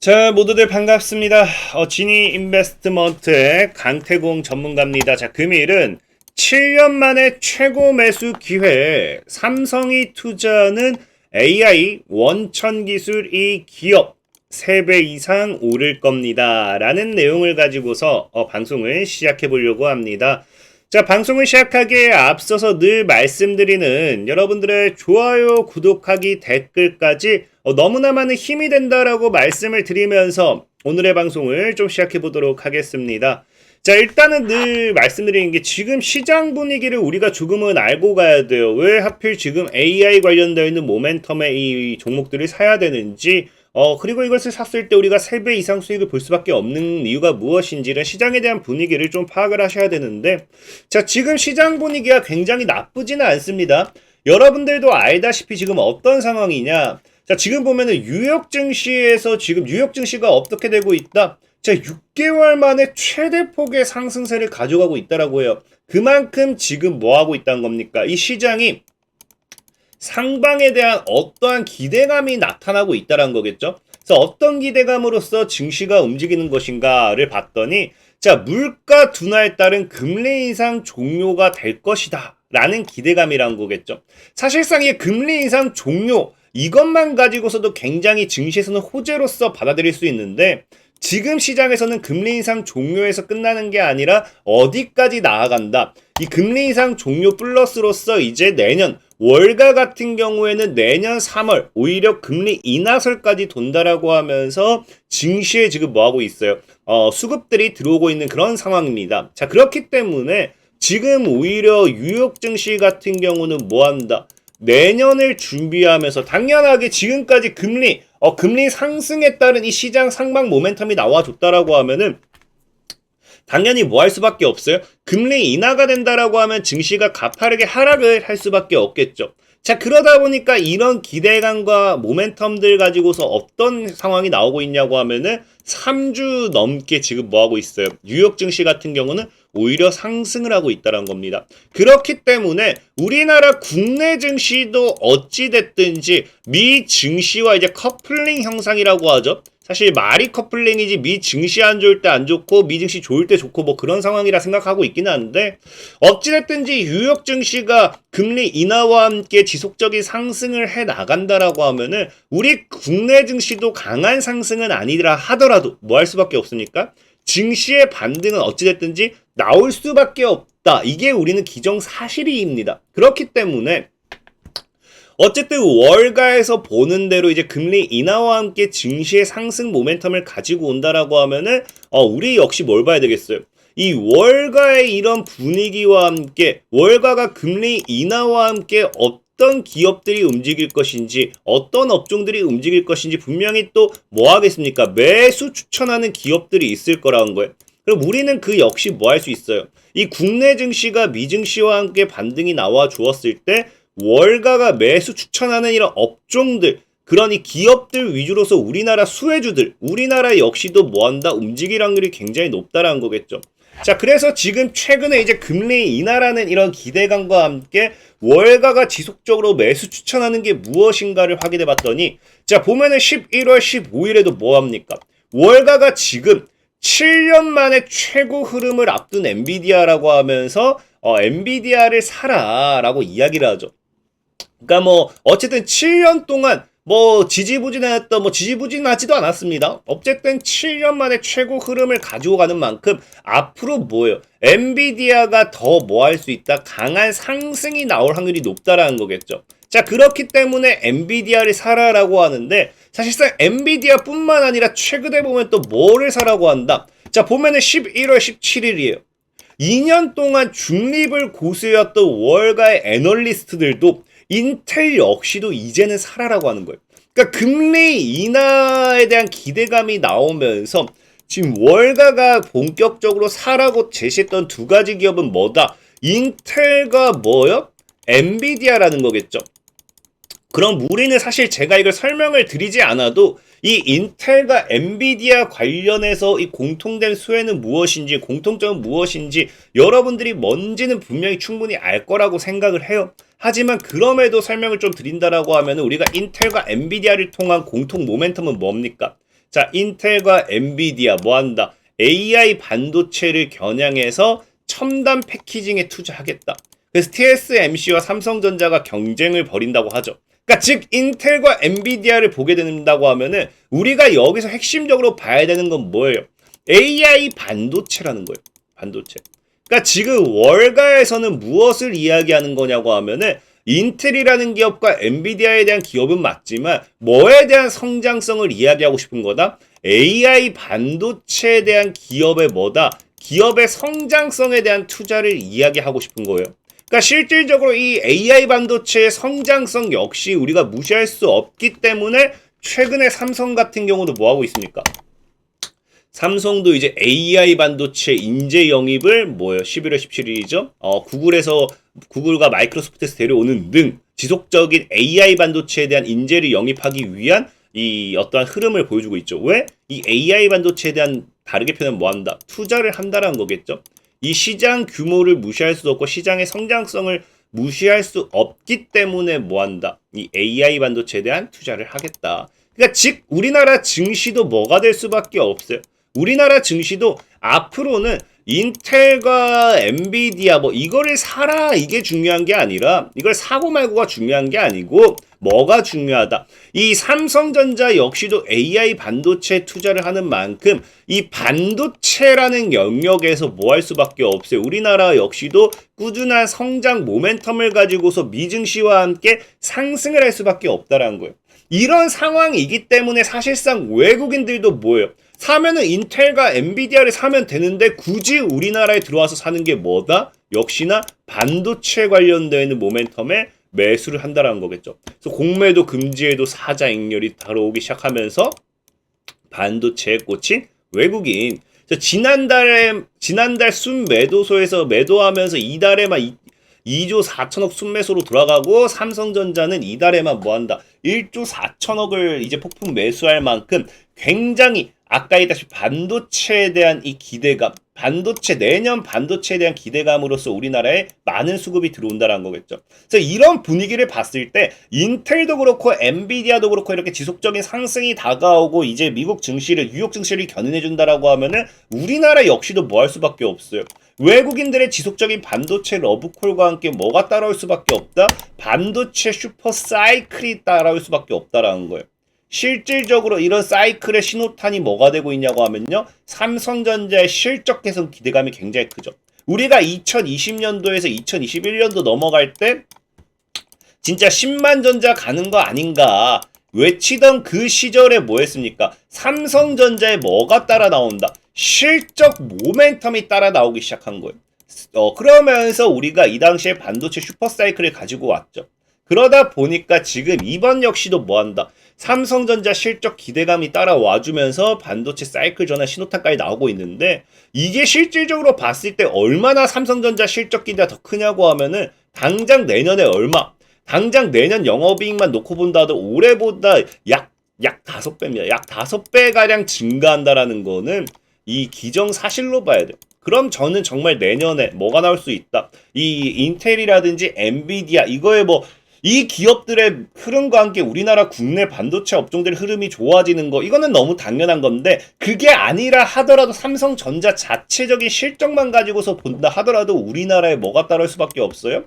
자, 모두들 반갑습니다. 지니 인베스트먼트의 강태공 전문가입니다. 자, 금일은 7년 만에 최고 매수 기회, 삼성이 투자하는 AI 원천 기술 이 기업 3배 이상 오를 겁니다. 라는 내용을 가지고서 방송을 시작해 보려고 합니다. 자, 방송을 시작하기에 앞서서 늘 말씀드리는 여러분들의 좋아요, 구독하기, 댓글까지 너무나 많은 힘이 된다라고 말씀을 드리면서 오늘의 방송을 좀 시작해 보도록 하겠습니다. 자, 일단은 늘 말씀드리는 게 지금 시장 분위기를 우리가 조금은 알고 가야 돼요. 왜 하필 지금 AI 관련되어 있는 모멘텀의 이 종목들을 사야 되는지, 그리고 이것을 샀을 때 우리가 3배 이상 수익을 볼 수밖에 없는 이유가 무엇인지를 시장에 대한 분위기를 좀 파악을 하셔야 되는데, 자, 지금 시장 분위기가 굉장히 나쁘지는 않습니다. 여러분들도 알다시피 지금 어떤 상황이냐. 자, 지금 보면은 뉴욕 증시에서 지금 뉴욕 증시가 어떻게 되고 있다? 자, 6개월 만에 최대 폭의 상승세를 가져가고 있다라고 해요. 그만큼 지금 뭐 하고 있다는 겁니까? 이 시장이 상방에 대한 어떠한 기대감이 나타나고 있다는 거겠죠. 그래서 어떤 기대감으로써 증시가 움직이는 것인가를 봤더니, 자, 물가 둔화에 따른 금리 인상 종료가 될 것이다 라는 기대감이란 거겠죠. 사실상 이 금리 인상 종료 이것만 가지고서도 굉장히 증시에서는 호재로서 받아들일 수 있는데, 지금 시장에서는 금리 인상 종료에서 끝나는 게 아니라 어디까지 나아간다. 이 금리 인상 종료 플러스로서 이제 내년 월가 같은 경우에는 내년 3월 오히려 금리 인하설까지 돈다라고 하면서 증시에 지금 뭐 하고 있어요? 수급들이 들어오고 있는 그런 상황입니다. 자, 그렇기 때문에 지금 오히려 뉴욕 증시 같은 경우는 뭐 한다? 내년을 준비하면서 당연하게 지금까지 금리 상승에 따른 이 시장 상방 모멘텀이 나와줬다라고 하면은 당연히 뭐 할 수밖에 없어요? 금리 인하가 된다라고 하면 증시가 가파르게 하락을 할 수밖에 없겠죠. 자, 그러다 보니까 이런 기대감과 모멘텀들 가지고서 어떤 상황이 나오고 있냐고 하면은 3주 넘게 지금 뭐 하고 있어요? 뉴욕 증시 같은 경우는 오히려 상승을 하고 있다는 겁니다. 그렇기 때문에 우리나라 국내 증시도 어찌됐든지 미 증시와 이제 커플링 형상이라고 하죠. 사실 말이 커플링이지 미 증시 안 좋을 때 안 좋고 미 증시 좋을 때 좋고 뭐 그런 상황이라 생각하고 있기는 한데, 어찌됐든지 뉴욕 증시가 금리 인하와 함께 지속적인 상승을 해 나간다라고 하면은 우리 국내 증시도 강한 상승은 아니라 하더라도 뭐 할 수밖에 없습니까? 증시의 반등은 어찌됐든지 나올 수밖에 없다. 이게 우리는 기정사실입니다. 그렇기 때문에 어쨌든 월가에서 보는 대로 이제 금리 인하와 함께 증시의 상승 모멘텀을 가지고 온다라고 하면은 우리 역시 뭘 봐야 되겠어요? 이 월가의 이런 분위기와 함께 월가가 금리 인하와 함께 어떤 기업들이 움직일 것인지 어떤 업종들이 움직일 것인지 분명히 또 뭐 하겠습니까? 매수 추천하는 기업들이 있을 거라는 거예요. 그럼 우리는 그 역시 뭐 할 수 있어요? 이 국내 증시가 미 증시와 함께 반등이 나와 주었을 때 월가가 매수 추천하는 이런 업종들, 그런 이 기업들 위주로서 우리나라 수혜주들, 우리나라 역시도 뭐한다? 움직일 확률이 굉장히 높다라는 거겠죠. 자, 그래서 지금 최근에 이제 금리 인하라는 이런 기대감과 함께 월가가 지속적으로 매수 추천하는 게 무엇인가를 확인해 봤더니, 자, 보면은 11월 15일에도 뭐 합니까? 월가가 지금 7년 만에 최고 흐름을 앞둔 엔비디아라고 하면서 엔비디아를 사라라고 이야기를 하죠. 그러니까 뭐 어쨌든 7년 동안 뭐 지지부진했던 뭐 지지부진하지도 않았습니다. 어쨌든 7년 만에 최고 흐름을 가지고 가는 만큼 앞으로 뭐예요? 엔비디아가 더 뭐 할 수 있다? 강한 상승이 나올 확률이 높다라는 거겠죠. 자, 그렇기 때문에 엔비디아를 사라라고 하는데, 사실상 엔비디아 뿐만 아니라 최근에 보면 또 뭐를 사라고 한다? 자, 보면은 11월 17일이에요. 2년 동안 중립을 고수해왔던 월가의 애널리스트들도 인텔 역시도 이제는 사라라고 하는 거예요. 그러니까 금리 인하에 대한 기대감이 나오면서 지금 월가가 본격적으로 사라고 제시했던 두 가지 기업은 뭐다? 인텔과 뭐요? 엔비디아라는 거겠죠. 그럼 우리는 사실 제가 이걸 설명을 드리지 않아도 이 인텔과 엔비디아 관련해서 이 공통된 수혜는 무엇인지, 공통점은 무엇인지 여러분들이 뭔지는 분명히 충분히 알 거라고 생각을 해요. 하지만 그럼에도 설명을 좀 드린다라고 하면 우리가 인텔과 엔비디아를 통한 공통 모멘텀은 뭡니까? 자, 인텔과 엔비디아 뭐 한다? AI 반도체를 겨냥해서 첨단 패키징에 투자하겠다. 그래서 TSMC와 삼성전자가 경쟁을 벌인다고 하죠. 그러니까 즉 인텔과 엔비디아를 보게 된다고 하면은 우리가 여기서 핵심적으로 봐야 되는 건 뭐예요? AI 반도체라는 거예요. 반도체. 그러니까 지금 월가에서는 무엇을 이야기하는 거냐고 하면은 인텔이라는 기업과 엔비디아에 대한 기업은 맞지만 뭐에 대한 성장성을 이야기하고 싶은 거다? AI 반도체에 대한 기업의 뭐다? 기업의 성장성에 대한 투자를 이야기하고 싶은 거예요. 그러니까 실질적으로 이 AI 반도체의 성장성 역시 우리가 무시할 수 없기 때문에 최근에 삼성 같은 경우도 뭐 하고 있습니까? 삼성도 이제 AI 반도체 인재 영입을 뭐예요? 11월 17일이죠. 구글과 마이크로소프트에서 데려오는 등 지속적인 AI 반도체에 대한 인재를 영입하기 위한 이 어떠한 흐름을 보여주고 있죠. 왜? 이 AI 반도체에 대한 다르게 표현하면 뭐 한다? 투자를 한다라는 거겠죠. 이 시장 규모를 무시할 수도 없고 시장의 성장성을 무시할 수 없기 때문에 뭐 한다? 이 AI 반도체에 대한 투자를 하겠다. 그러니까 즉 우리나라 증시도 뭐가 될 수밖에 없어요. 우리나라 증시도 앞으로는 인텔과 엔비디아 뭐 이거를 사라 이게 중요한 게 아니라 이걸 사고 말고가 중요한 게 아니고 뭐가 중요하다. 이 삼성전자 역시도 AI 반도체 투자를 하는 만큼 이 반도체라는 영역에서 뭐 할 수밖에 없어요. 우리나라 역시도 꾸준한 성장 모멘텀을 가지고서 미증시와 함께 상승을 할 수밖에 없다라는 거예요. 이런 상황이기 때문에 사실상 외국인들도 뭐예요? 사면은 인텔과 엔비디아를 사면 되는데 굳이 우리나라에 들어와서 사는 게 뭐다? 역시나 반도체 관련된 모멘텀에 매수를 한다라는 거겠죠. 그래서 공매도 금지에도 사자 익렬이 들어오기 시작하면서 반도체에 꽂힌 외국인. 지난달 순매도소에서 매도하면서 이달에만 2조 4천억 순매수로 들어가고 삼성전자는 이달에만 뭐한다? 1조 4천억을 이제 폭풍 매수할 만큼 굉장히 아까 얘기했다시피 반도체에 대한 이 기대감, 내년 반도체에 대한 기대감으로써 우리나라에 많은 수급이 들어온다는 거겠죠. 그래서 이런 분위기를 봤을 때 인텔도 그렇고 엔비디아도 그렇고 이렇게 지속적인 상승이 다가오고 이제 미국 증시를 뉴욕 증시를 견인해 준다라고 하면은 우리나라 역시도 뭐 할 수밖에 없어요. 외국인들의 지속적인 반도체 러브콜과 함께 뭐가 따라올 수밖에 없다? 반도체 슈퍼 사이클이 따라올 수밖에 없다라는 거예요. 실질적으로 이런 사이클의 신호탄이 뭐가 되고 있냐고 하면요. 삼성전자의 실적 개선 기대감이 굉장히 크죠. 우리가 2020년도에서 2021년도 넘어갈 때 진짜 10만 전자 가는 거 아닌가 외치던 그 시절에 뭐 했습니까? 삼성전자에 뭐가 따라 나온다? 실적 모멘텀이 따라 나오기 시작한 거예요. 그러면서 우리가 이 당시에 반도체 슈퍼사이클을 가지고 왔죠. 그러다 보니까 지금 이번 역시도 뭐한다? 삼성전자 실적 기대감이 따라와주면서 반도체 사이클 전환 신호탄까지 나오고 있는데 이게 실질적으로 봤을 때 얼마나 삼성전자 실적 기대가 더 크냐고 하면은 당장 내년에 얼마? 당장 내년 영업이익만 놓고 본다도 올해보다 약 5배입니다. 약 5배가량 증가한다라는 거는 이 기정사실로 봐야 돼요. 그럼 저는 정말 내년에 뭐가 나올 수 있다. 이 인텔이라든지 엔비디아 이거에 이 기업들의 흐름과 함께 우리나라 국내 반도체 업종들의 흐름이 좋아지는 거 이거는 너무 당연한 건데 그게 아니라 하더라도 삼성전자 자체적인 실적만 가지고서 본다 하더라도 우리나라에 뭐가 따를 수밖에 없어요.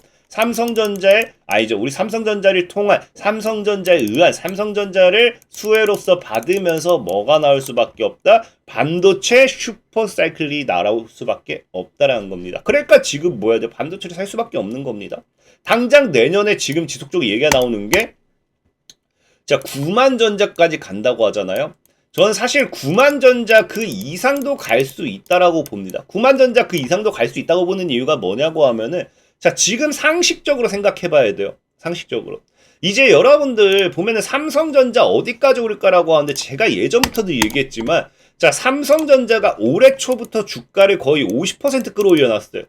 우리 삼성전자를 통한 삼성전자에 의한 삼성전자를 수혜로서 받으면서 뭐가 나올 수밖에 없다? 반도체 슈퍼사이클이 날아올 수밖에 없다라는 겁니다. 그러니까 지금 뭐야 돼? 반도체를 살 수밖에 없는 겁니다. 당장 내년에 지금 지속적으로 얘기가 나오는 게 9만 전자까지 간다고 하잖아요. 저는 사실 9만 전자 그 이상도 갈 수 있다라고 봅니다. 9만 전자 그 이상도 갈 수 있다고 보는 이유가 뭐냐고 하면은 지금 상식적으로 생각해 봐야 돼요. 상식적으로. 이제 여러분들 보면은 삼성전자 어디까지 오를까라고 하는데 제가 예전부터도 얘기했지만 삼성전자가 올해 초부터 주가를 거의 50% 끌어올려놨어요.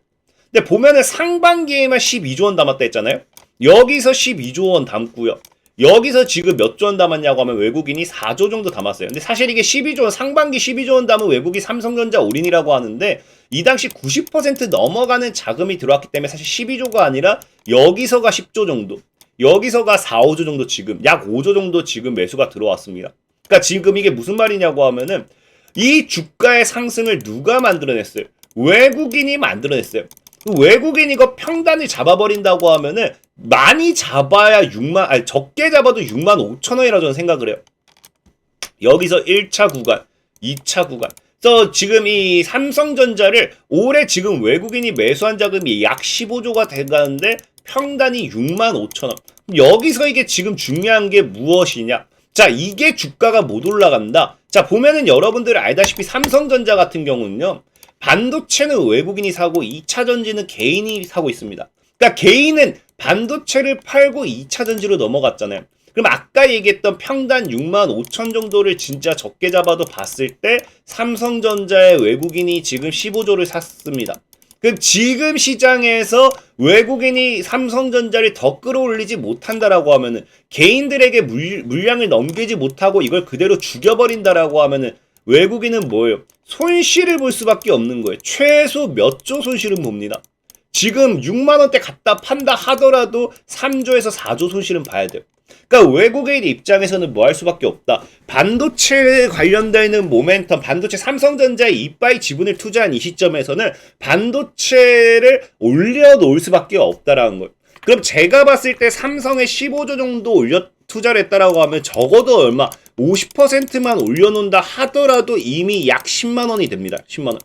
근데 보면은 상반기에만 12조 원 담았다 했잖아요. 여기서 12조 원 담고요. 여기서 지금 몇 조 원 담았냐고 하면 외국인이 4조 정도 담았어요. 근데 사실 이게 12조 원, 상반기 12조 원 담은 외국이 삼성전자 올인이라고 하는데 이 당시 90% 넘어가는 자금이 들어왔기 때문에 사실 12조가 아니라 여기서가 10조 정도, 여기서가 4, 5조 정도 지금 약 5조 정도 지금 매수가 들어왔습니다. 그러니까 지금 이게 무슨 말이냐고 하면은 이 주가의 상승을 누가 만들어냈어요? 외국인이 만들어냈어요. 그 외국인 이거 평단을 잡아버린다고 하면은 많이 잡아야 적게 잡아도 6만 5천 원이라고 저는 생각을 해요. 여기서 1차 구간, 2차 구간. 그래서 지금 이 삼성전자를 올해 지금 외국인이 매수한 자금이 약 15조가 돼가는데 평단이 6만 5천 원. 여기서 이게 지금 중요한 게 무엇이냐? 자, 이게 주가가 못 올라간다. 자, 보면은 여러분들 알다시피 삼성전자 같은 경우는요. 반도체는 외국인이 사고 2차 전지는 개인이 사고 있습니다. 그러니까 개인은 반도체를 팔고 2차 전지로 넘어갔잖아요. 그럼 아까 얘기했던 평단 6만 5천 정도를 진짜 적게 잡아도 봤을 때 삼성전자의 외국인이 지금 15조를 샀습니다. 그럼 지금 시장에서 외국인이 삼성전자를 더 끌어올리지 못한다라고 하면은 개인들에게 물량을 넘기지 못하고 이걸 그대로 죽여버린다라고 하면은 외국인은 뭐예요? 손실을 볼 수밖에 없는 거예요. 최소 몇 조 손실은 봅니다. 지금 6만 원대 갖다 판다 하더라도 3조에서 4조 손실은 봐야 돼요. 그러니까 외국인 입장에서는 뭐 할 수밖에 없다. 반도체 관련되어 있는 모멘텀, 반도체 삼성전자에 이빠이 지분을 투자한 이 시점에서는 반도체를 올려놓을 수밖에 없다라는 거예요. 그럼 제가 봤을 때 삼성에 15조 정도 투자를 했다라고 하면 적어도 얼마? 50%만 올려놓는다 하더라도 이미 약 10만 원이 됩니다. 10만 원.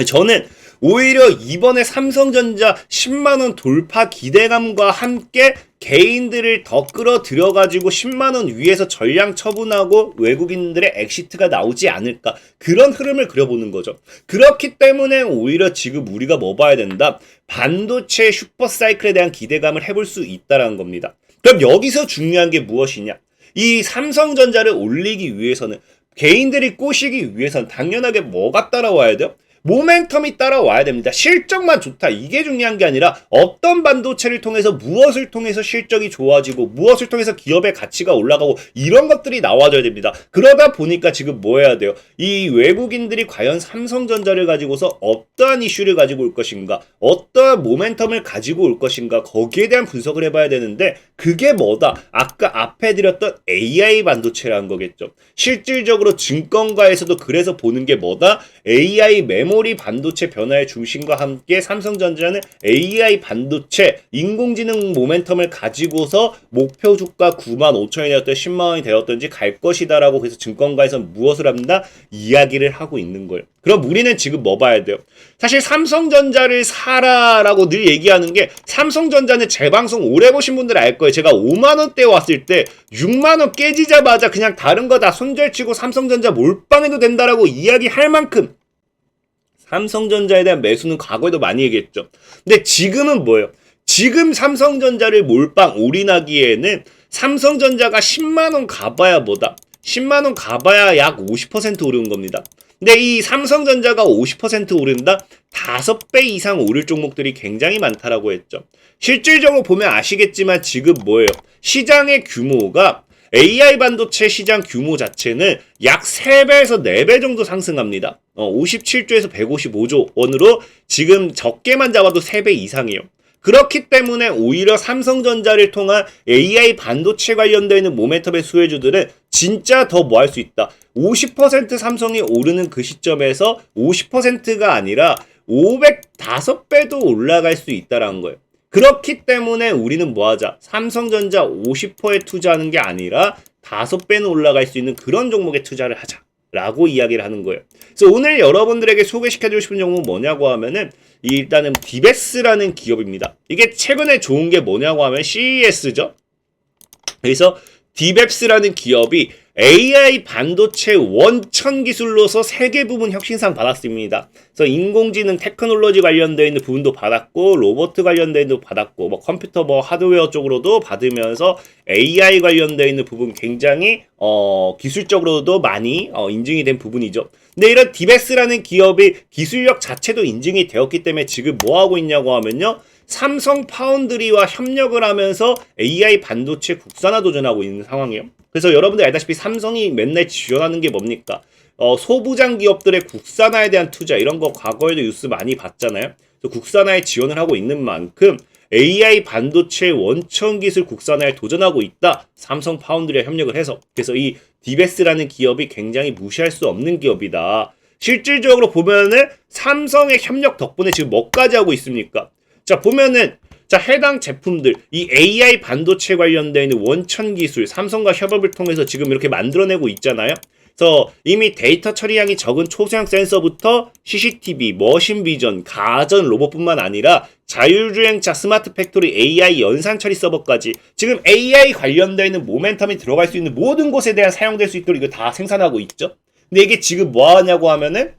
저는 오히려 이번에 삼성전자 10만원 돌파 기대감과 함께 개인들을 더 끌어들여가지고 10만원 위에서 전량 처분하고 외국인들의 엑시트가 나오지 않을까. 그런 흐름을 그려보는 거죠. 그렇기 때문에 오히려 지금 우리가 뭐 봐야 된다? 반도체 슈퍼사이클에 대한 기대감을 해볼 수 있다는 겁니다. 그럼 여기서 중요한 게 무엇이냐? 이 삼성전자를 올리기 위해서는 개인들이 꼬시기 위해서는 당연하게 뭐가 따라와야 돼요? 모멘텀이 따라와야 됩니다. 실적만 좋다. 이게 중요한 게 아니라 어떤 반도체를 통해서 무엇을 통해서 실적이 좋아지고 무엇을 통해서 기업의 가치가 올라가고 이런 것들이 나와줘야 됩니다. 그러다 보니까 지금 뭐 해야 돼요? 이 외국인들이 과연 삼성전자를 가지고서 어떠한 이슈를 가지고 올 것인가? 어떠한 모멘텀을 가지고 올 것인가? 거기에 대한 분석을 해봐야 되는데 그게 뭐다? 아까 앞에 드렸던 AI 반도체라는 거겠죠. 실질적으로 증권가에서도 그래서 보는 게 뭐다? AI 메모리 반도체 변화의 중심과 함께 삼성전자는 AI 반도체 인공지능 모멘텀을 가지고서 목표 주가 9만 5천이 되었든 10만 원이 되었든지 갈 것이다라고 그래서 증권가에서 무엇을 합니다? 이야기를 하고 있는 거예요. 그럼 우리는 지금 뭐 봐야 돼요? 사실 삼성전자를 사라라고 늘 얘기하는 게 삼성전자는 제 방송 오래 보신 분들 알 거예요. 제가 5만 원대 왔을 때 6만 원 깨지자마자 그냥 다른 거 다 손절치고 삼성전자 몰빵해도 된다라고 이야기할 만큼 삼성전자에 대한 매수는 과거에도 많이 얘기했죠. 근데 지금은 뭐예요? 지금 삼성전자를 몰빵 올인하기에는 삼성전자가 10만원 가봐야 뭐다? 10만원 가봐야 약 50% 오른 겁니다. 근데 이 삼성전자가 50% 오른다? 5배 이상 오를 종목들이 굉장히 많다라고 했죠. 실질적으로 보면 아시겠지만 지금 뭐예요? 시장의 규모가 AI 반도체 시장 규모 자체는 약 3배에서 4배 정도 상승합니다. 57조에서 155조 원으로 지금 적게만 잡아도 3배 이상이에요. 그렇기 때문에 오히려 삼성전자를 통한 AI 반도체 관련되어 있는 모멘텀의 수혜주들은 진짜 더 뭐 할 수 있다. 50% 삼성이 오르는 그 시점에서 50%가 아니라 505배도 올라갈 수 있다는 거예요. 그렇기 때문에 우리는 뭐 하자? 삼성전자 50%에 투자하는 게 아니라 5배는 올라갈 수 있는 그런 종목에 투자를 하자. 라고 이야기를 하는 거예요. 그래서 오늘 여러분들에게 소개시켜주고 싶은 종목은 뭐냐고 하면은 일단은 디베스라는 기업입니다. 이게 최근에 좋은 게 뭐냐고 하면 CES죠. 그래서 디베스라는 기업이 AI 반도체 원천 기술로서 세계 부분 혁신상 받았습니다. 그래서 인공지능 테크놀로지 관련되어 있는 부분도 받았고 로봇 관련되어 있는 부분도 받았고 뭐 컴퓨터 뭐 하드웨어 쪽으로도 받으면서 AI 관련되어 있는 부분 굉장히 기술적으로도 많이 인증이 된 부분이죠. 근데 이런 디베스라는 기업이 기술력 자체도 인증이 되었기 때문에 지금 뭐 하고 있냐고 하면요. 삼성 파운드리와 협력을 하면서 AI 반도체 국산화 도전하고 있는 상황이에요. 그래서 여러분들 알다시피 삼성이 맨날 지원하는 게 뭡니까? 소부장 기업들의 국산화에 대한 투자 이런 거 과거에도 뉴스 많이 봤잖아요. 그래서 국산화에 지원을 하고 있는 만큼 AI 반도체 원천 기술 국산화에 도전하고 있다. 삼성 파운드리와 협력을 해서. 그래서 이 디베스라는 기업이 굉장히 무시할 수 없는 기업이다. 실질적으로 보면은 삼성의 협력 덕분에 지금 뭐까지 하고 있습니까? 자, 보면은 자, 해당 제품들, 이 AI 반도체 관련되어 있는 원천 기술, 삼성과 협업을 통해서 지금 이렇게 만들어내고 있잖아요. 그래서 이미 데이터 처리량이 적은 초소형 센서부터 CCTV, 머신 비전, 가전 로봇뿐만 아니라 자율주행차, 스마트 팩토리, AI 연산 처리 서버까지 지금 AI 관련되어 있는 모멘텀이 들어갈 수 있는 모든 곳에 대한 사용될 수 있도록 이거 다 생산하고 있죠. 근데 이게 지금 뭐 하냐고 하면은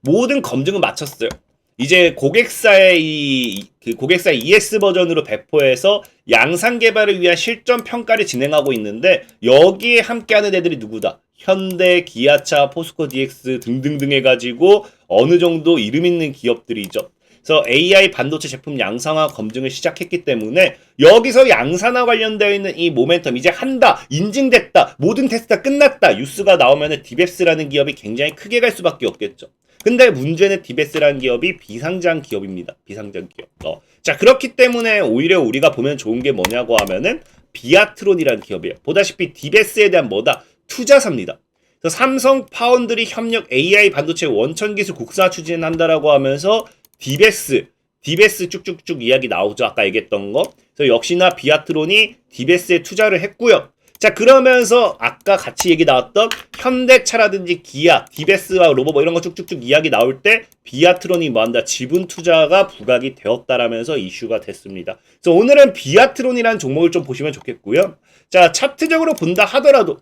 모든 검증은 마쳤어요. 이제 고객사의 고객사의 EX 버전으로 배포해서 양산 개발을 위한 실전 평가를 진행하고 있는데 여기에 함께하는 애들이 누구다? 현대, 기아차, 포스코 DX 등등등 해가지고 어느 정도 이름 있는 기업들이죠. 그래서 AI 반도체 제품 양산화 검증을 시작했기 때문에 여기서 양산화 관련되어 있는 이 모멘텀 이제 한다, 인증됐다, 모든 테스트가 끝났다 뉴스가 나오면은 디베스라는 기업이 굉장히 크게 갈 수밖에 없겠죠. 근데 문제는 디베스라는 기업이 비상장 기업입니다. 비상장 기업. 자, 그렇기 때문에 오히려 우리가 보면 좋은 게 뭐냐고 하면은 비아트론이라는 기업이에요. 보다시피 디베스에 대한 뭐다? 투자사입니다. 그래서 삼성 파운드리 협력 AI 반도체 원천 기술 국산 추진한다라고 하면서 디베스 쭉쭉쭉 이야기 나오죠. 아까 얘기했던 거. 그래서 역시나 비아트론이 디베스에 투자를 했고요. 자, 그러면서 아까 같이 얘기 나왔던 현대차라든지 기아, 디베스와 로보 뭐 이런 거 쭉쭉쭉 이야기 나올 때 비아트론이 뭐한다? 지분 투자가 부각이 되었다라면서 이슈가 됐습니다. 그래서 오늘은 비아트론이라는 종목을 좀 보시면 좋겠고요. 자, 차트적으로 본다 하더라도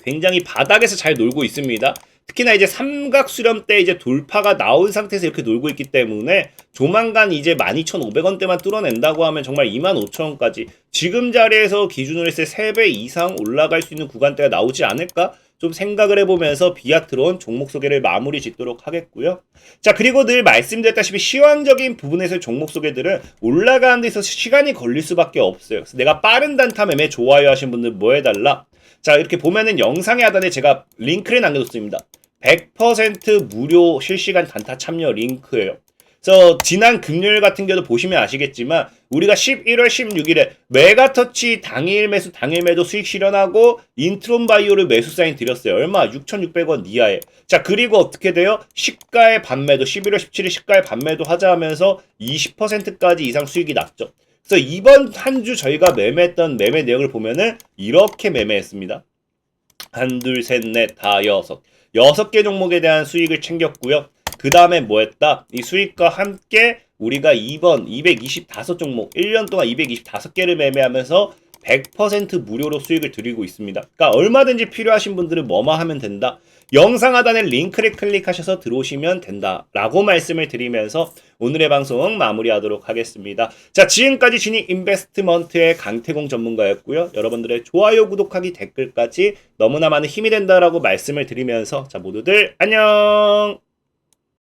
굉장히 바닥에서 잘 놀고 있습니다. 특히나 이제 삼각 수렴 때 이제 돌파가 나온 상태에서 이렇게 놀고 있기 때문에 조만간 이제 12,500원대만 뚫어낸다고 하면 정말 25,000원까지 지금 자리에서 기준으로 했을 때 3배 이상 올라갈 수 있는 구간대가 나오지 않을까? 좀 생각을 해보면서 비아트론 종목 소개를 마무리 짓도록 하겠고요. 자, 그리고 늘 말씀드렸다시피 시황적인 부분에서 종목 소개들은 올라가는 데 있어서 시간이 걸릴 수밖에 없어요. 그래서 내가 빠른 단타 매매 좋아요 하신 분들 뭐 해달라? 자, 이렇게 보면은 영상의 하단에 제가 링크를 남겨뒀습니다. 100% 무료 실시간 단타 참여 링크예요. 그래서 지난 금요일 같은 경우도 보시면 아시겠지만 우리가 11월 16일에 메가터치 당일 매수 당일 매도 수익 실현하고 인트론 바이오를 매수 사인 드렸어요. 얼마? 6,600원 이하에. 자, 그리고 어떻게 돼요? 시가의 반매도 11월 17일 시가의 반매도 하자 하면서 20%까지 이상 수익이 났죠. 그래서 이번 한 주 저희가 매매했던 매매 내용을 보면은 이렇게 매매했습니다. 한, 둘, 셋, 넷, 다, 여섯. 6개 종목에 대한 수익을 챙겼고요. 그 다음에 뭐 했다? 이 수익과 함께 우리가 이번 225종목, 1년 동안 225개를 매매하면서 100% 무료로 수익을 드리고 있습니다. 그러니까 얼마든지 필요하신 분들은 뭐만 하면 된다. 영상 하단에 링크를 클릭하셔서 들어오시면 된다 라고 말씀을 드리면서 오늘의 방송 마무리하도록 하겠습니다. 자, 지금까지 진이 인베스트먼트의 강태공 전문가였고요. 여러분들의 좋아요, 구독하기, 댓글까지 너무나 많은 힘이 된다라고 말씀을 드리면서 자, 모두들 안녕.